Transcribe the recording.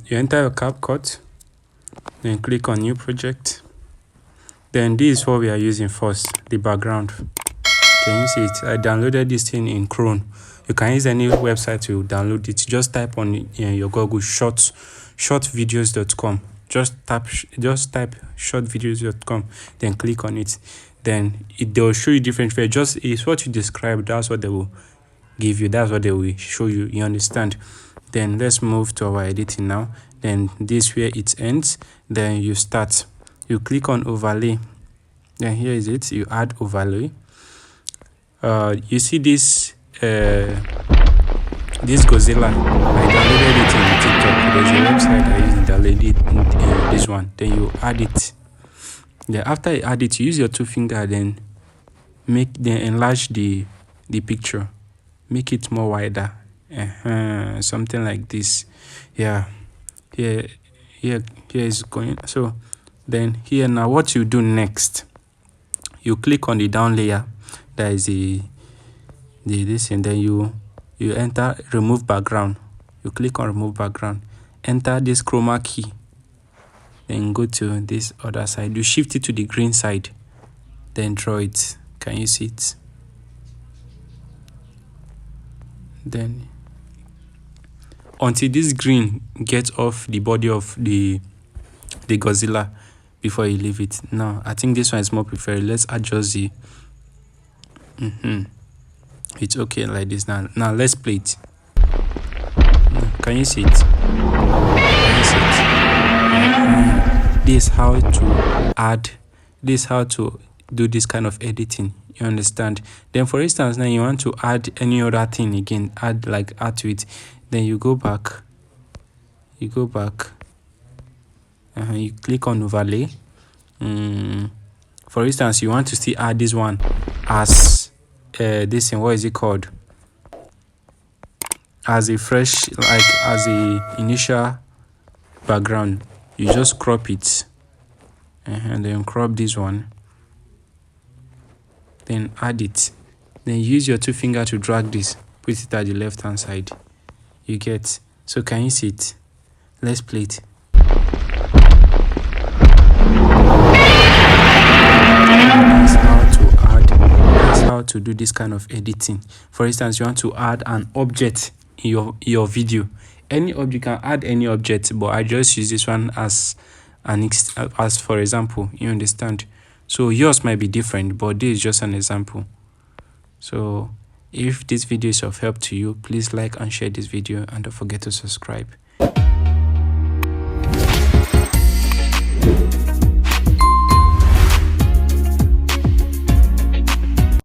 you enter your CapCut, then click on new project. Then this is what we are using first, the background. Can you see it? I downloaded this thing in Chrome. You can use any website to download it. Just type on your Google shortvideos.com. Just type shortvideos.com, then click on it. Then they will show you different ways. Just it's what you describe, that's what they will give you, that's what they will show you. You understand? Then let's move to our editing now. Then this where it ends. Then you start. You click on overlay. Then here is it. You add overlay. You see this this Godzilla. I downloaded it in TikTok. There's a website I use to download it. This one. Then you add it. Then after you add it, you use your two finger. Then enlarge the picture. Make it more wider. Something like this. Yeah. Here is going. So then here now, what you do next? You click on the down layer. That is this, and then you enter remove background. You click on remove background. Enter this chroma key. Then go to this other side. You shift it to the green side. Then draw it. Can you see it? Then until this green gets off the body of the Godzilla before you leave it. Now I think this one is more preferred. Let's adjust the it's okay like this. Now let's play it. Can you see it? Can you see it? This is how to do this kind of editing. You understand? Then for instance, now you want to add any other thing again, add to it. Then you go back. You click on overlay. For instance, you want to still add this one as this thing. What is it called? As a fresh, as a initial background. You just crop it, and then crop this one. Then add it. Then use your two fingers to drag this. Put it at the left hand side. You get. So can you see it? Let's play it. That's how to do this kind of editing. For instance, you want to add an object in your video. Any object, you can add any object, but I just use this one as for example. You understand? So yours might be different, but this is just an example. So if this video is of help to you, please like and share this video, and don't forget to subscribe.